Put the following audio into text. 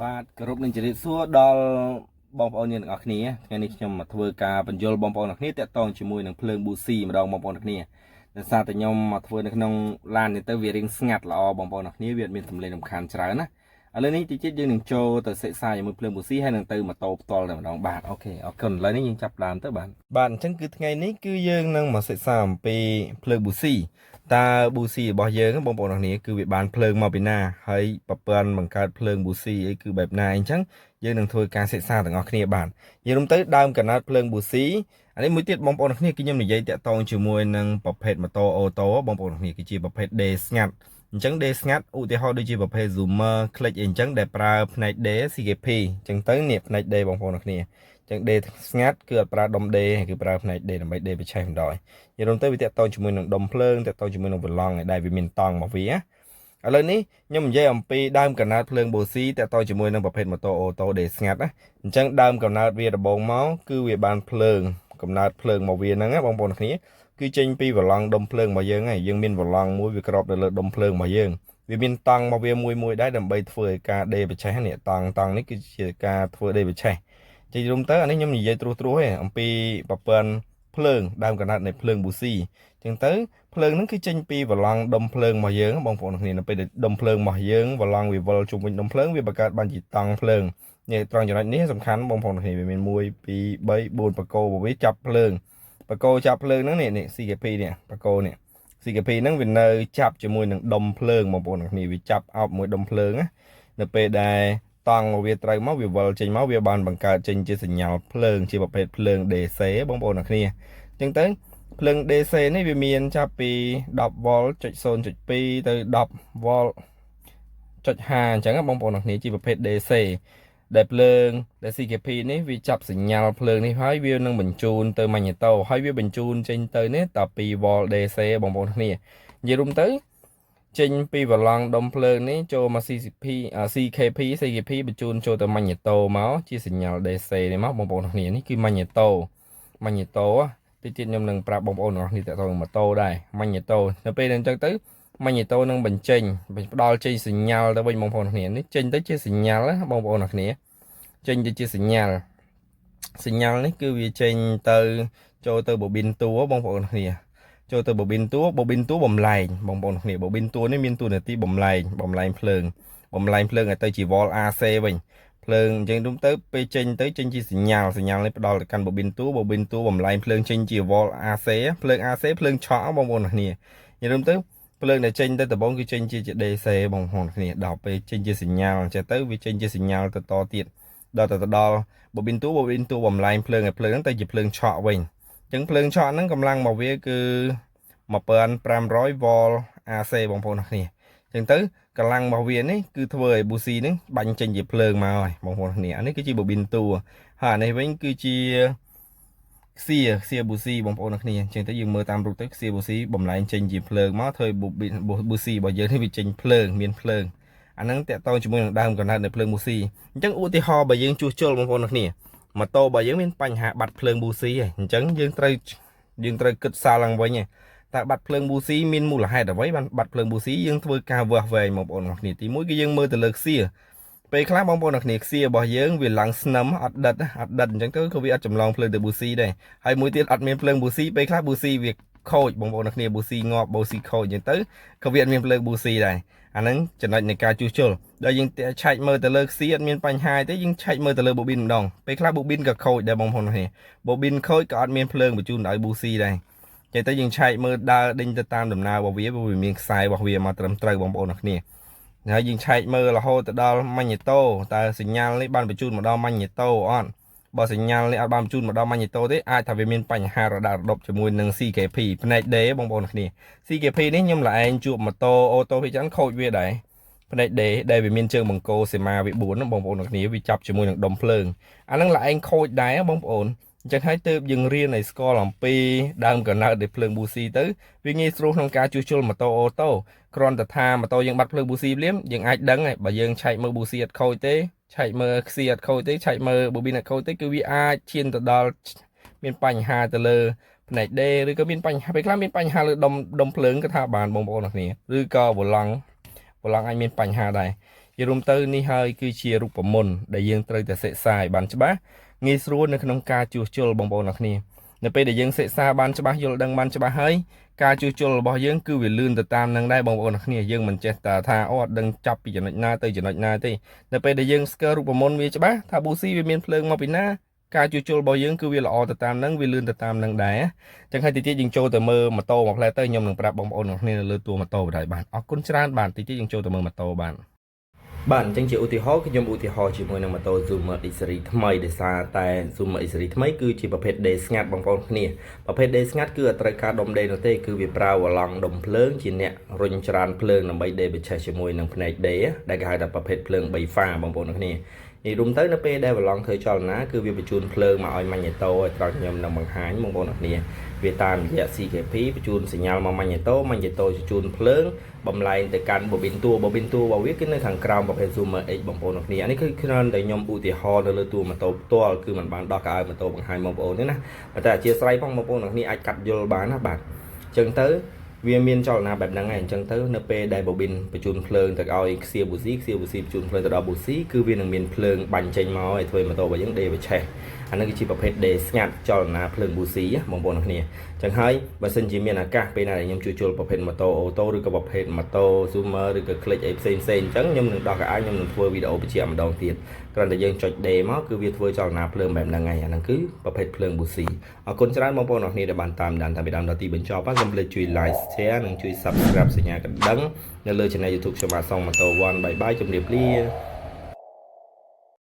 បាទគោរពនឹងជម្រាបសួរដល់បងប្អូនអ្នកទាំងអស់គ្នាថ្ងៃនេះខ្ញុំមកធ្វើការបញ្យល់បងប្អូនអ្នកគ្នាតាក់ទងជាមួយនឹងភ្លើងប៊ូស៊ីម្ដងបងប្អូនអ្នកគ្នាដោយសារតែខ្ញុំមកធ្វើនៅក្នុងឡាននេះទៅវារៀងស្ងាត់ល្អបងប្អូនអ្នកគ្នាវាមានសំឡេងរំខានច្រើនណាឥឡូវនេះតិចទៀតយើងនឹងចូលទៅសិក្សាជាមួយភ្លើងប៊ូស៊ីហើយនឹងទៅម៉ូតូផ្ទាល់តែម្ដងបាទអូខេអរគុណឥឡូវនេះយើងចាប់ដើមទៅបាទអញ្ចឹងគឺថ្ងៃនេះគឺយើងនឹងមកសិក្សាអំពីភ្លើងប៊ូស៊ីតើប៊ូស៊ីរបស់យើងបងប្អូនអ្នកនាងគឺវាបានភ្លើងមកពីណាហើយប្រព័ន្ធបង្កើតភ្លើងប៊ូស៊ីអីគឺបែបណាអញ្ចឹងយើងនឹងធ្វើការសិក្សាទាំងអស់គ្នាបាទនិយាយរួមទៅដើមកណាត់ភ្លើងប៊ូស៊ីអានេះមួយទៀតបងប្អូនអ្នកនាងគឺខ្ញុំនិយាយតាក់ទងជាមួយនឹងប្រភេទម៉ូតូអូតូបងប្អូនអ្នកនាងគឺជាប្រភេទ D ស្ងាត់អញ្ចឹង D ស្ងាត់ឧទាហរណ៍ដូចជាប្រភេទ Zoomer Click អីអញ្ចឹងដែលប្រើផ្នែក D CKP អញ្ចឹងទៅនេះផ្នែក D បងប្អូនអ្នកនាងចឹង D ស្ងាត់គឺអត់ប្រើដុំ D គឺប្រើផ្នែក D ដើម្បី D បច្ចេកម្ដងនិយាយរួមទៅវាតាក់ទងជាមួយនឹងដុំភ្លើងតាក់ទងជាមួយនឹងវឡង់ដែលវាមានតង់របស់វាឥឡូវនេះខ្ញុំនិយាយអំពីដើមកំណើតភ្លើងបូស៊ីតាក់ទងជាមួយនឹងប្រភេទម៉ូតូអូតូ D ស្ងាត់ណាអញ្ចឹងដើមកំណើតវាដំបូងមកគឺវាបានភ្លើងកំណើតភ្លើងមកវាហ្នឹងបងប្អូនគ្នាគឺចេញពីវឡង់ដុំភ្លើងរបស់យើងហើយយើងមានវឡង់មួយវាក្របទៅលើដុំភ្លើងរបស់យើងវាមានតង់មកវាមួយដែរដើម្បីធ្វើឲ្យការដេបច្ចេកនេះតង់នេះគឺជាការធ្វើដេបច្ចេកជិះរួមទៅអានេះខ្ញុំនិយាយត្រួសឯងអំពីប្រព័ន្ធភ្លើងដើមកណាត់នៃភ្លើងប៊ូស៊ីអញ្ចឹងទៅភ្លើងហ្នឹងគឺចេញពីវឡង់ដុំភ្លើងរបស់យើងបងប្អូនគ្នានៅពេលដុំភ្លើងរបស់យើងវឡង់វាវិលជុំវិញដុំភ្លើងវាបង្កើតបានជាតង់ភ្លើងនេះត្រង់ចំណុចនេះសំខាន់បងប្អូនគ្នាវាមាន1 2 3 4បកគោរបស់វាចាប់ភ្លើងបកគោចាប់ភ្លើងហ្នឹងនេះ CKP នេះបកគោនេះ CKP ហ្នឹងវានៅចាប់ជាមួយនឹងដុំភ្លើងបងប្អូនគ្នាវាចាប់អោបមួយដុំភ្លើងណានៅពេលដែលតង់វាត្រូវមកវាវិលចេញមកវាបានបង្កើតចេញជាសញ្ញាភ្លើងជាប្រភេទភ្លើង DC បងប្អូនអ្នកគ្នាអញ្ចឹងទៅភ្លើង DC នេះវាមានចាប់ពី10 V.0.2 ទៅ10 V.5 អញ្ចឹងបងប្អូនអ្នកគ្នាជាប្រភេទ DC ដែលភ្លើងដែល CKP នេះវាចាប់សញ្ញាភ្លើងនេះហើយវានឹងបញ្ជូនទៅម៉ាញ៉េតូហើយវាបញ្ជូនចេញទៅនេះត2 V DC បងប្អូនគ្នានិយាយរួមទៅចេញពីវឡង់ដុំភ្លើងនេះចូលមក CKP បញ្ជូនចូលទៅម៉ាញ៉េតូមកជាសញ្ញា DC នេះមកបងប្អូនគ្នានេះគឺម៉ាញ៉េតូតិចទៀតខ្ញុំនឹងប្រាប់បងប្អូនគ្នាតើតើម៉ូតូដែរម៉ាញ៉េតូនៅពេលហ្នឹងចឹងទៅម៉ាញ៉េតូនឹងបញ្ចេញផ្ដល់ចេញសញ្ញាទៅវិញបងប្អូនគ្នានេះចេញទៅជាសញ្ញាបងប្អូនគ្នាចេញទៅជាសញ្ញានេះគឺវាចេញទៅចូលទៅប៊ូប៊ីនតួបងប្អូនគ្នាចូលទៅប៊ូប៊ីនតួបំលែងបងប្អូនគ្នាប៊ូប៊ីនតួនេះមានតួនាទីបំលែងភ្លើងឲ្យទៅជាវ៉ល AC វិញភ្លើងអញ្ចឹងរួមទៅពេលចេញជាសញ្ញានេះផ្ដល់ទៅកាន់ប៊ូប៊ីនតួបំលែងភ្លើងចេញជាវ៉ល AC ភ្លើង AC ភ្លើងឆក់បងប្អូនគ្នានិយាយរួមទៅភ្លើងដែលចេញទៅដំបូងគឺចេញជា DC បងប្អូនគ្នាដល់ពេលចេញជាសញ្ញាអញ្ចឹងទៅវាចេញជាសញ្ញាទៅតទៀតដល់ប៊ូប៊ីនតួបំលែងភ្លើងឲ្យភ្លើងហ្នឹងទៅជាភ្លើងឆក់វិញអញ្ចឹងភ្លើងឆក់ហ្នឹងកម្លាំងរបស់វាគឺ1500 V AC បងប្អូនគ្នាអញ្ចឹងទៅកម្លាំងរបស់វានេះគឺធ្វើឲ្យប៊ូស៊ីហ្នឹងបាញ់ចេញជាភ្លើងមកហើយបងប្អូនគ្នាអានេះគឺជាប៊ូប៊ីនតួហើយអានេះវិញគឺជាខ្សៀប៊ូស៊ីបងប្អូនគ្នាអញ្ចឹងទៅយើងមើលតាមរូបទៅខ្សៀប៊ូស៊ីបំលែងចេញជាភ្លើងមកធ្វើប៊ូស៊ីរបស់យើងនេះវាចេញភ្លើងមានភ្លើងអាហ្នឹងតកតងជាមួយនឹងដើមកណ្ដាលនៃភ្លើងប៊ូស៊ីអញ្ចឹងឧទាហរណ៍បើយើងជួសជុលបងប្អូនគ្នាម៉ូតូរបស់យើងមានបញ្ហាបាត់ភ្លើងប៊ូស៊ីហើយអញ្ចឹងយើងត្រូវគិតសាលឡើងវិញតើបាត់ភ្លើងប៊ូស៊ីមានមូលហេតុអ្វីបានបាត់ភ្លើងប៊ូស៊ីយើងធ្វើការវាស់វែងបងប្អូនគ្នាទី1គឺយើងមើលទៅលើខ្សៀពេលខ្លះបងប្អូនគ្នាខ្សៀរបស់យើងវាឡើងស្នឹមអត់ដិតអញ្ចឹងទៅក៏វាអត់ចម្លងភ្លើងទៅប៊ូស៊ីដែរហើយមួយទៀតអត់មានភ្លើងប៊ូស៊ីពេលខ្លះប៊ូស៊ីវាខូចបងប្អូនគ្នាប៊ូស៊ីងាប់ប៊ូស៊ីខូចអញ្ចឹងទៅក៏វាអត់មានភ្លើងប៊ូស៊ីដែរអាហ្នឹងចំណុចនៃការជួសជុលដល់យើងឆែកមើលទៅលើខ្សៀអត់មានបញ្ហាទេយើងឆែកមើលទៅលើប៊ូប៊ីនម្ដងពេលខ្លះប៊ូប៊ីនក៏ខូចដែរបងប្អូនគ្នាប៊ូប៊ីនខូចក៏អត់មានភ្លើងបញ្ជូនដល់ប៊ូស៊ីដែរចឹងទៅយើងឆែកមើលដើរដេញទៅតាមដំណើររបស់វាមានខ្សែរបស់វាមកត្រឹមត្រូវបងប្អូនគ្នាហើយយើងឆែកមើលរហូតទៅដល់ម៉ាញ៉េតូតើសញ្ញានេះបានបញ្ជូនមកដល់ម៉ាញ៉េតូអត់បើសញ្ញានេះអត់បានបញ្ជូនមកដល់ម៉ាញ៉េតូទេអាចថាវាមានបញ្ហារដារដប់ជាមួយនឹង CKP ផ្នែក D បងប្អូនគ្នា CKP នេះខ្ញុំlạiឯងជួបម៉ូតូអូតូភាគច្រើនខូចវាដែរផ្នែក D ដែលវាមានជើងបង្គោលសេមាវា4បងប្អូនគ្នាវាចាប់ជាមួយនឹងដុំភ្លើងអាហ្នឹងlạiឯងខូចដែរបងប្អូនអញ្ចឹងហើយទើបយើងរៀនឲ្យស្គាល់អំពីដើមកណ្ដាលនៃភ្លើងប៊ូស៊ីទៅវាងាយស្រួលក្នុងការជួសជុលម៉ូតូអូតូគ្រាន់តែថាម៉ូតូយើងបាត់ភ្លើងប៊ូស៊ីភ្លាមយើងអាចដឹងហើយបើយើងឆែកមើលប៊ូស៊ីអត់ខូចទេឆែកមើលខ្សៀអត់ខូចទេឆែកមើលប៊ូប៊ីនអត់ខូចទេគឺវាអាចឈានទៅដល់មានបញ្ហាទៅលើផ្នែក D ឬក៏មានបញ្ហាពេលខ្លះមានបញ្ហាលើដុំភ្លើងក៏ថាបានបងប្អូនគ្នាឬក៏វឡង់អាចមានបញ្ហាដែរ ជារួមទៅនេះហើយគឺជារូបមន្តដែលយើងត្រូវតែសិក្សាឲ្យបានច្បាស់ងាយស្រួលនៅក្នុងការជួសជុលបងប្អូនអ្នកគ្នានៅពេលដែលយើងសិក្សាបានច្បាស់យល់ដឹងបានច្បាស់ហើយការជួសជុលរបស់យើងគឺវាលឿនទៅតាមនឹងដែរបងប្អូនអ្នកគ្នាយើងមិនចេះតែថាអត់ដឹងចាប់ពីចំណុចណាទៅចំណុចណាទេនៅពេលដែលយើងស្គាល់រូបមន្តវាច្បាស់ថាប៊ូស៊ីវាមានភ្លើងមកពីណាការជួសជុលរបស់យើងគឺវាល្អទៅតាមនឹងវាលឿនទៅតាមនឹងដែរចឹងហើយតិចយើងចូលទៅមើលម៉ូតូមួយផ្លែទៅខ្ញុំនឹងប្រាប់បងប្អូនអ្នកគ្នានៅលើតួម៉ូតូបណ្ដោយបានអរគុណច្រើនបាទតិចយើងចូលទៅមើលម៉ូតូបានបាទអញ្ចឹងជាឧទាហរណ៍ខ្ញុំឧទាហរណ៍ជាមួយនឹងម៉ូតូ Zoomer X Series ថ្មីដោយសារតែ Zoomer X Series ថ្មីគឺជាប្រភេទ D ស្ងាត់បងប្អូនគ្នាប្រភេទ D ស្ងាត់គឺអត់ត្រូវការដុំ D នោះទេគឺវាប្រើវឡង់ដុំភ្លើងជាអ្នករុញច្រានភ្លើងដើម្បី D បញ្ឆេះជាមួយនឹងភ្នែក D ដែលគេហៅថាប្រភេទភ្លើង3ហ្វាបងប្អូនគ្នានេះរួមទៅនៅពេលដែលវឡង់ធ្វើចលនាគឺវាបញ្ជូនភ្លើងមកឲ្យម៉ាញ៉េតូឲ្យត្រង់ខ្ញុំនឹងបង្ហាញបងប្អូនគ្នាវាតាមរយៈ CKP បញ្ជូនសញ្ញាមកម៉ាញ៉េតូបញ្ជូនភ្លើងបំលែងទៅកាន់ប៊ូប៊ីនតួរបស់វាគឺនៅខាងក្រោមប្រភេទ Zoomer X បងប្អូនគ្នានេះគឺខ្ញុំតែខ្ញុំឧទាហរណ៍នៅលើតួម៉ូតូផ្ទាល់គឺมันបានដោះកៅអៅម៉ូតូបង្ហាញបងប្អូនទេណាប៉ុន្តែអធិស្ឋានផងបងប្អូនគ្នាអាចកាត់យល់បានណាបាទអញ្ចឹងទៅវាមានចលនាបែបហ្នឹងហើយអញ្ចឹងទៅនៅពេលដែលប៊ូប៊ីនបញ្ជូនភ្លើងទៅឲ្យខ្សៀប៊ូស៊ីបញ្ជូនភ្លើងទៅដល់ប៊ូស៊ីគឺវានឹងមានភ្លើងបាញ់ចេញមកឲ្យធ្វើម៉ូតូរបស់យើងដេបឆេះអានេះគឺជាប្រភេទដេស្ងាត់ចលនាភ្លើងប៊ូស៊ីបងប្អូនគ្នាអញ្ចឹងហើយបើសិនជាមានឱកាសពេលណាខ្ញុំជួសជុលប្រភេទម៉ូតូអូតូឬក៏ប្រភេទម៉ូតូ Zoomer ឬក៏ Click អីផ្សេងអញ្ចឹងខ្ញុំនឹងដោះកៅអៅខ្ញុំនឹងធ្វើវីដេអូបញ្ជាក់ម្ដងទៀតគ្រាន់តែយើងចុចដេមកគឺវាធ្វើចលនាភ្លើងបែបហ្នឹងហើយអាហ្នឹងគឺប្រភេទភ្លើងប៊ូស៊ីអរគុណច្រើនបងប្អូនគ្នាដែលបានតាមដានតាំងពីដើមដល់ទីបញ្ចប់ហើយកុំភ្លេចជួយ like share និងជួយ subscribe សញ្ញាកណ្ដឹងនៅលើ channel YouTube ខ្ញុំបាទសងម៉ូតូ1បាយបាយជម្រាបលា